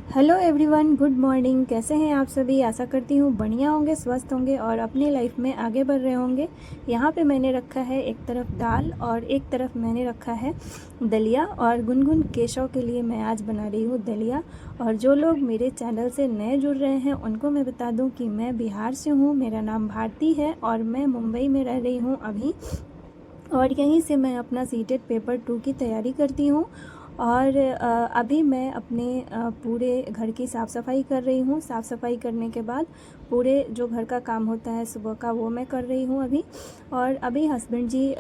Hello everyone, good morning. कैसे हैं आप सभी? आशा करती हूँ बढ़िया होंगे, स्वस्थ होंगे और अपने लाइफ में आगे बढ़ रहे होंगे। यहाँ पे मैंने रखा है एक तरफ दाल और एक तरफ मैंने रखा है दलिया, और गुनगुन केशव के लिए मैं आज बना रही हूँ दलिया। और जो लोग मेरे चैनल से नए जुड़ रहे हैं उनको मैं बता दूँ कि मैं बिहार से हूँ, मेरा नाम भारती है और मैं मुंबई में रह रही हूँ अभी। और यहीं से मैं अपना सीटेट पेपर 2 की तैयारी करती हूँ। और अभी मैं अपने पूरे घर की साफ़ सफाई कर रही हूँ। साफ़ सफाई करने के बाद पूरे जो घर का काम होता है सुबह का, वो मैं कर रही हूँ अभी। और अभी हस्बैंड जी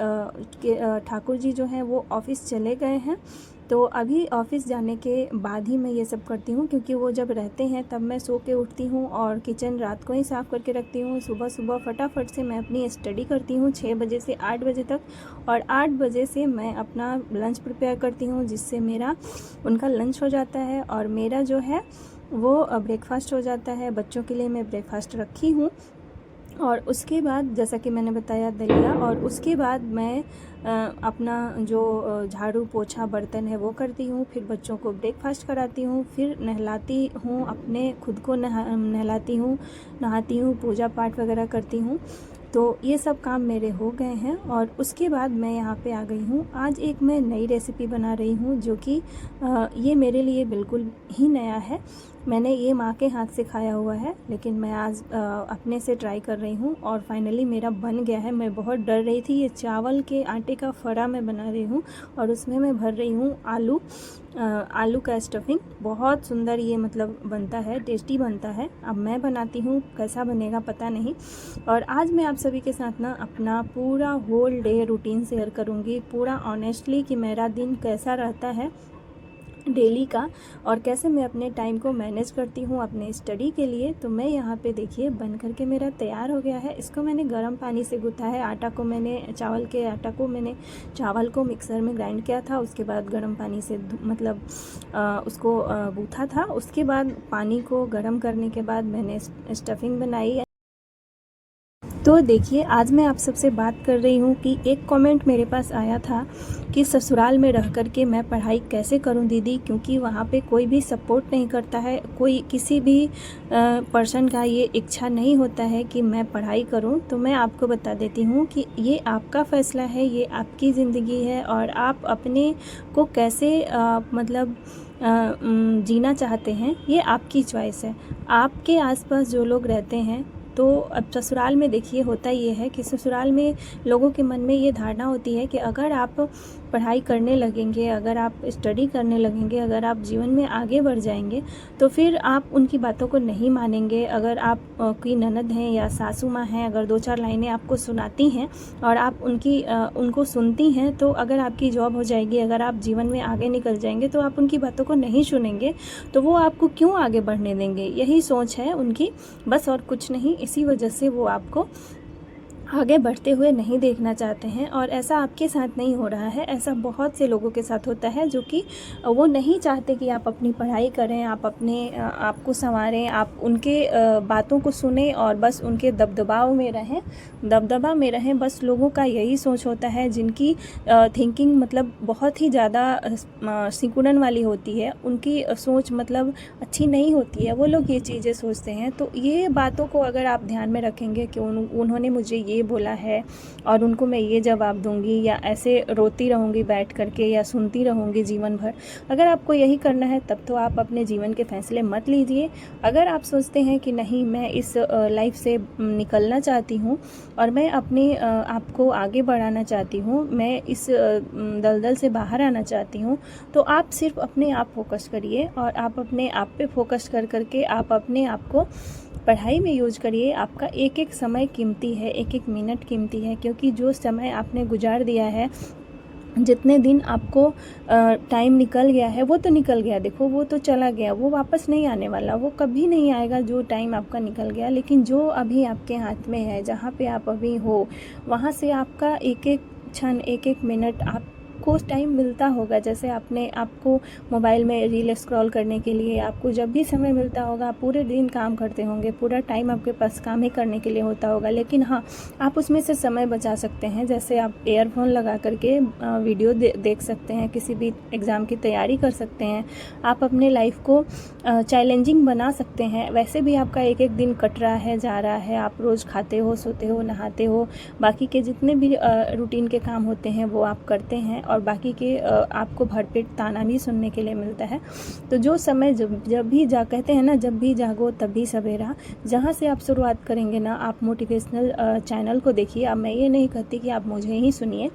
ठाकुर जी जो हैं वो ऑफ़िस चले गए हैं, तो अभी ऑफ़िस जाने के बाद ही मैं ये सब करती हूँ, क्योंकि वो जब रहते हैं तब मैं सो के उठती हूँ और किचन रात को ही साफ़ करके रखती हूँ। सुबह सुबह फटाफट से मैं अपनी स्टडी करती हूँ 6 बजे से 8 बजे तक, और 8 बजे से मैं अपना लंच प्रिपेयर करती हूँ, जिससे मेरा उनका लंच हो जाता है और मेरा जो है वो ब्रेकफास्ट हो जाता है। बच्चों के लिए मैं ब्रेकफास्ट रखी हूँ। और उसके बाद जैसा कि मैंने बताया दलिया, और उसके बाद मैं अपना जो झाड़ू पोछा बर्तन है वो करती हूँ। फिर बच्चों को ब्रेकफास्ट कराती हूँ, फिर नहलाती हूँ, अपने खुद को नहलाती हूँ, नहाती हूँ, पूजा पाठ वगैरह करती हूँ। तो ये सब काम मेरे हो गए हैं और उसके बाद मैं यहाँ पे आ गई हूँ। आज एक मैं नई रेसिपी बना रही हूँ, जो कि ये मेरे लिए बिल्कुल ही नया है। मैंने ये माँ के हाथ से खाया हुआ है, लेकिन मैं आज अपने से ट्राई कर रही हूँ और फाइनली मेरा बन गया है। मैं बहुत डर रही थी। ये चावल के आटे का फरा मैं बना रही हूँ और उसमें मैं भर रही हूँ आलू का स्टफिंग। बहुत सुंदर ये मतलब बनता है, टेस्टी बनता है। अब मैं बनाती हूँ, कैसा बनेगा पता नहीं। और आज मैं आप सभी के साथ ना अपना पूरा होल डे रूटीन शेयर करूँगी, पूरा ऑनेस्टली, कि मेरा दिन कैसा रहता है डेली का, और कैसे मैं अपने टाइम को मैनेज करती हूँ अपने स्टडी के लिए। तो मैं यहाँ पे देखिए बन करके मेरा तैयार हो गया है। इसको मैंने गर्म पानी से गूँथा है। आटा को मैंने चावल को मिक्सर में ग्राइंड किया था, उसके बाद गर्म पानी से मतलब उसको गूँथा था। उसके बाद पानी को गर्म करने के बाद मैंने स्टफिंग बनाई। तो देखिए, आज मैं आप सबसे बात कर रही हूँ कि एक कमेंट मेरे पास आया था कि ससुराल में रह कर के मैं पढ़ाई कैसे करूँ दीदी, क्योंकि वहाँ पे कोई भी सपोर्ट नहीं करता है। कोई किसी भी पर्सन का ये इच्छा नहीं होता है कि मैं पढ़ाई करूँ। तो मैं आपको बता देती हूँ कि ये आपका फ़ैसला है, ये आपकी ज़िंदगी है, और आप अपने को कैसे जीना चाहते हैं, ये आपकी चॉइस है। आपके आसपास जो लोग रहते हैं, तो अब ससुराल में देखिए होता ये है कि ससुराल में लोगों के मन में ये धारणा होती है कि अगर आप पढ़ाई करने लगेंगे, अगर आप स्टडी करने लगेंगे, अगर आप जीवन में आगे बढ़ जाएंगे, तो फिर आप उनकी बातों को नहीं मानेंगे। अगर आप की ननद हैं या सासू माँ हैं, अगर 2-4 लाइनें आपको सुनाती हैं और आप उनको सुनती हैं, तो अगर आपकी जॉब हो जाएगी, अगर आप जीवन में आगे निकल जाएंगे, तो आप उनकी बातों को नहीं सुनेंगे। तो वो आपको क्यों आगे बढ़ने देंगे? यही सोच है उनकी, बस, और कुछ नहीं। इसी वजह से वो आपको आगे बढ़ते हुए नहीं देखना चाहते हैं। और ऐसा आपके साथ नहीं हो रहा है, ऐसा बहुत से लोगों के साथ होता है, जो कि वो नहीं चाहते कि आप अपनी पढ़ाई करें, आप अपने आप को संवारें, आप उनके बातों को सुने और बस उनके दबदबा में रहें। बस लोगों का यही सोच होता है, जिनकी थिंकिंग मतलब बहुत ही ज़्यादा सिकुड़न वाली होती है, उनकी सोच मतलब अच्छी नहीं होती है, वो लोग ये चीज़ें सोचते हैं। तो ये बातों को अगर आप ध्यान में रखेंगे कि उन्होंने मुझे ये बोला है और उनको मैं ये जवाब दूंगी, या ऐसे रोती रहूँगी बैठ करके, या सुनती रहूँगी जीवन भर, अगर आपको यही करना है तब तो आप अपने जीवन के फैसले मत लीजिए। अगर आप सोचते हैं कि नहीं, मैं इस लाइफ से निकलना चाहती हूँ और मैं अपने आप को आगे बढ़ाना चाहती हूँ, मैं इस दलदल से बाहर आना चाहती हूँ, तो आप सिर्फ अपने आप फोकस करिए, और आप अपने आप पे फोकस कर करके आप अपने आप को पढ़ाई में यूज करिए। आपका एक एक समय कीमती है, एक एक मिनट कीमती है, क्योंकि जो समय आपने गुजार दिया है, जितने दिन आपको टाइम निकल गया है, वो तो निकल गया। देखो, वो तो चला गया, वो वापस नहीं आने वाला, वो कभी नहीं आएगा जो टाइम आपका निकल गया। लेकिन जो अभी आपके हाथ में है, जहाँ पे आप अभी हो, वहाँ से आपका एक एक क्षण, एक एक मिनट आप आपको टाइम मिलता होगा, जैसे आपको मोबाइल में रील स्क्रॉल करने के लिए आपको जब भी समय मिलता होगा, आप पूरे दिन काम करते होंगे, पूरा टाइम आपके पास काम ही करने के लिए होता होगा, लेकिन हाँ, आप उसमें से समय बचा सकते हैं। जैसे आप ईयरफोन लगा करके वीडियो देख सकते हैं, किसी भी एग्ज़ाम की तैयारी कर सकते हैं, आप अपने लाइफ को चैलेंजिंग बना सकते हैं। वैसे भी आपका एक एक दिन कट रहा है, जा रहा है, आप रोज़ खाते हो, सोते हो, नहाते हो, बाकी के जितने भी रूटीन के काम होते हैं वो आप करते हैं, और बाकी के आपको भरपेट ताना भी सुनने के लिए मिलता है। तो जो समय जब भी कहते हैं ना, जब भी जागो तभी सवेरा, जहाँ से आप शुरुआत करेंगे ना, आप मोटिवेशनल चैनल को देखिए। अब मैं ये नहीं कहती कि आप मुझे ही सुनिए,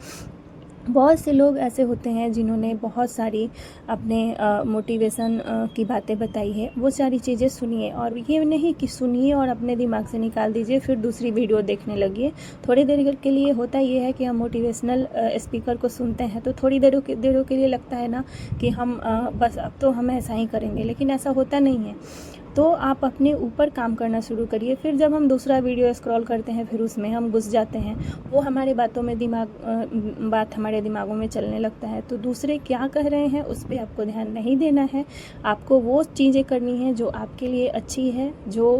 बहुत से लोग ऐसे होते हैं जिन्होंने बहुत सारी अपने मोटिवेशन की बातें बताई है, वो सारी चीज़ें सुनिए, और ये नहीं कि सुनिए और अपने दिमाग से निकाल दीजिए फिर दूसरी वीडियो देखने लगिए। थोड़ी देर के लिए होता ये है कि हम मोटिवेशनल स्पीकर को सुनते हैं तो थोड़ी देरों के लिए लगता है ना कि हम बस अब तो हम ऐसा ही करेंगे, लेकिन ऐसा होता नहीं है। तो आप अपने ऊपर काम करना शुरू करिए। फिर जब हम दूसरा वीडियो स्क्रॉल करते हैं फिर उसमें हम घुस जाते हैं, वो हमारे बातों में बात हमारे दिमागों में चलने लगता है। तो दूसरे क्या कह रहे हैं उस पर आपको ध्यान नहीं देना है, आपको वो चीज़ें करनी है जो आपके लिए अच्छी है, जो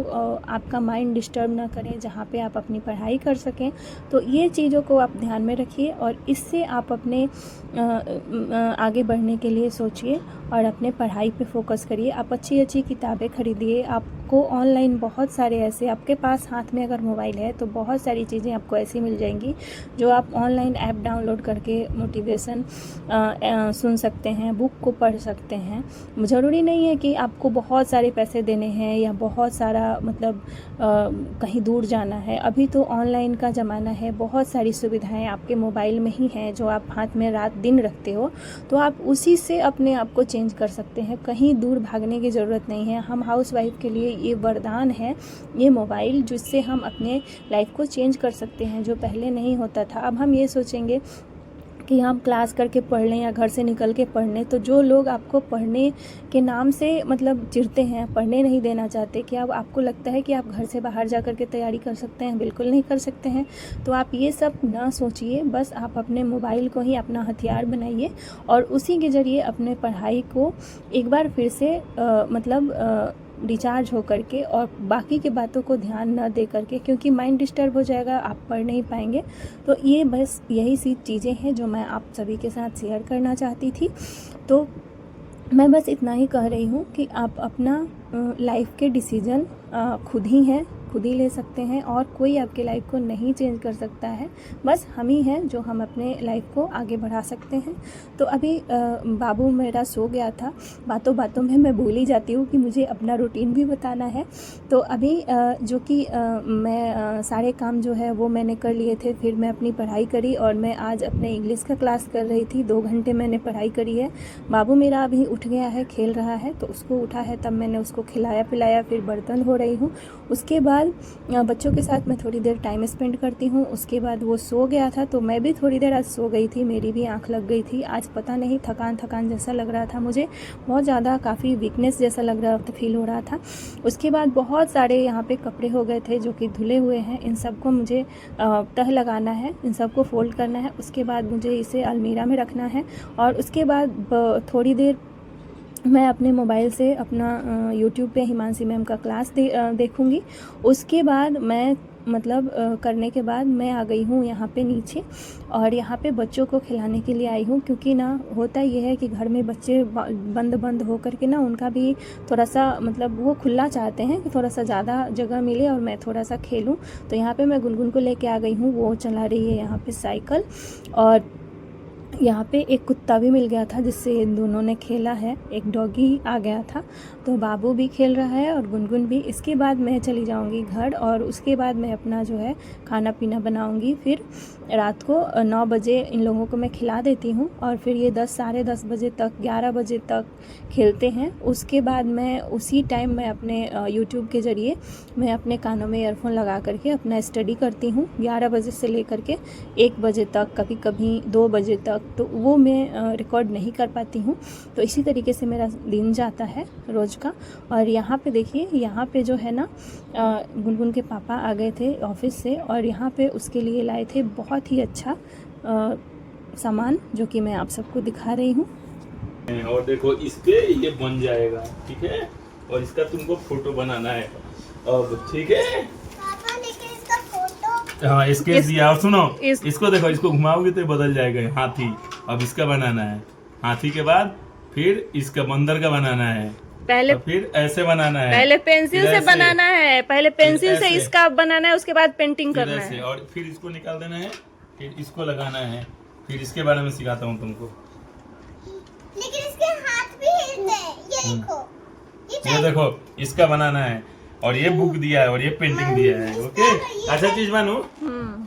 आपका माइंड डिस्टर्ब ना करे, जहाँ पे आप अपनी पढ़ाई कर सकें। तो ये चीज़ों को आप ध्यान में रखिए और इससे आप अपने आगे बढ़ने के लिए सोचिए और अपने पढ़ाई पे फोकस करिए। आप अच्छी अच्छी किताबें खरीदिए। आपको ऑनलाइन बहुत सारे ऐसे, आपके पास हाथ में अगर मोबाइल है तो बहुत सारी चीज़ें आपको ऐसी मिल जाएंगी जो आप ऑनलाइन ऐप डाउनलोड करके मोटिवेशन सुन सकते हैं, बुक को पढ़ सकते हैं। ज़रूरी नहीं है कि आपको बहुत सारे पैसे देने हैं या बहुत सारा मतलब कहीं दूर जाना है। अभी तो ऑनलाइन का ज़माना है, बहुत सारी सुविधाएं आपके मोबाइल में ही हैं जो आप हाथ में रात दिन रखते हो, तो आप उसी से अपने आप को चेंज कर सकते हैं। कहीं दूर भागने की ज़रूरत नहीं है। हम हाउसवाइफ के लिए ये वरदान है, ये मोबाइल, जिससे हम अपने लाइफ को चेंज कर सकते हैं, जो पहले नहीं होता था। अब हम ये सोचेंगे कि हम क्लास करके पढ़ लें या घर से निकल के पढ़ लें, तो जो लोग आपको पढ़ने के नाम से मतलब चिढ़ते हैं, पढ़ने नहीं देना चाहते, कि अब आपको लगता है कि आप घर से बाहर जा कर के तैयारी कर सकते हैं? बिल्कुल नहीं कर सकते हैं। तो आप ये सब ना सोचिए, बस आप अपने मोबाइल को ही अपना हथियार बनाइए और उसी के ज़रिए अपने पढ़ाई को एक बार फिर से रिचार्ज हो करके, और बाकी के बातों को ध्यान न दे करके, क्योंकि माइंड डिस्टर्ब हो जाएगा, आप पढ़ नहीं पाएंगे। तो ये बस यही सी चीज़ें हैं जो मैं आप सभी के साथ शेयर करना चाहती थी। तो मैं बस इतना ही कह रही हूँ कि आप अपना लाइफ के डिसीजन खुद ही ले सकते हैं और कोई आपके लाइफ को नहीं चेंज कर सकता है। बस हम ही हैं जो हम अपने लाइफ को आगे बढ़ा सकते हैं। तो अभी बाबू मेरा सो गया था, बातों बातों में मैं भूल ही जाती हूँ कि मुझे अपना रूटीन भी बताना है। तो अभी जो कि मैं सारे काम जो है वो मैंने कर लिए थे, फिर मैं अपनी पढ़ाई करी और मैं आज अपने इंग्लिश का क्लास कर रही थी। 2 घंटे मैंने पढ़ाई करी है। बाबू मेरा अभी उठ गया है, खेल रहा है, तो उसको उठा है तब मैंने उसको खिलाया पिलाया, फिर बर्तन धो रही हूँ। उसके बाद बच्चों के साथ मैं थोड़ी देर टाइम स्पेंड करती हूँ। उसके बाद वो सो गया था तो मैं भी थोड़ी देर आज सो गई थी, मेरी भी आंख लग गई थी। आज पता नहीं थकान जैसा लग रहा था, मुझे बहुत ज़्यादा काफ़ी वीकनेस जैसा लग रहा था, फील हो रहा था। उसके बाद बहुत सारे यहाँ पे कपड़े हो गए थे जो कि धुले हुए हैं, इन सबको मुझे तह लगाना है, इन सबको फोल्ड करना है। उसके बाद मुझे इसे अलमीरा में रखना है और उसके बाद थोड़ी देर मैं अपने मोबाइल से अपना यूट्यूब पे हिमांशी मैम का क्लास देखूँगी। उसके बाद मैं करने के बाद मैं आ गई हूँ यहाँ पे नीचे और यहाँ पे बच्चों को खिलाने के लिए आई हूँ, क्योंकि ना होता ये है कि घर में बच्चे बंद हो करके ना उनका भी थोड़ा सा वो खुला चाहते हैं कि थोड़ा सा ज़्यादा जगह मिले और मैं थोड़ा सा खेलूँ। तो यहाँ पे मैं गुनगुन को लेके आ गई हूँ, वो चला रही है यहाँ पे साइकिल। और यहाँ पे एक कुत्ता भी मिल गया था जिससे इन दोनों ने खेला है, एक डॉगी आ गया था, तो बाबू भी खेल रहा है और गुनगुन भी। इसके बाद मैं चली जाऊँगी घर और उसके बाद मैं अपना जो है खाना पीना बनाऊँगी। फिर रात को 9 बजे इन लोगों को मैं खिला देती हूँ और फिर ये 10 साढ़े 10 बजे तक 11 बजे तक खेलते हैं। उसके बाद मैं उसी टाइम मैं अपने यूट्यूब के ज़रिए मैं अपने कानों में ईयरफोन लगा करके अपना स्टडी करती हूँ 11 बजे से लेकर के 1 बजे तक, कभी कभी 2 बजे तक। तो वो मैं रिकॉर्ड नहीं कर पाती हूँ। तो इसी तरीके से मेरा दिन जाता है रोज़ का। और यहाँ पे देखिए, यहाँ पे जो है ना गुनगुन के पापा आ गए थे ऑफिस से और यहाँ पे उसके लिए लाए थे बहुत ही अच्छा सामान जो कि मैं आप सबको दिखा रही हूँ। और देखो इस पे ये बन जाएगा, ठीक है। और इसका तुमको फोटो बनाना है अब, ठीक है। पापा लेकिन इसका फोटो। हाँ स्केच दिया। और सुनो इस- इसको देखो, इसको घुमाओगे तो ये बदल जाएगा हाथी। अब इसका बनाना है हाथी के बाद फिर इसका बंदर का बनाना है, पहले और फिर ऐसे बनाना है, पहले पेंसिल फिर से ऐसे, बनाना है, पहले पेंसिल से ऐसे, इसका बनाना है, उसके बाद पेंटिंग फिर करना ऐसे, है। और फिर इसको निकाल देना है, फिर इसको लगाना है। फिर इसके बारे में सिखाता हूँ तुमको। लेकिन इसके हाथ भी हिलते हैं, ये देखो। ये देखो इसका बनाना है, और ये बुक दिया है और ये पेंटिंग दिया है, ओके। अच्छा चीज मानू, हम्म।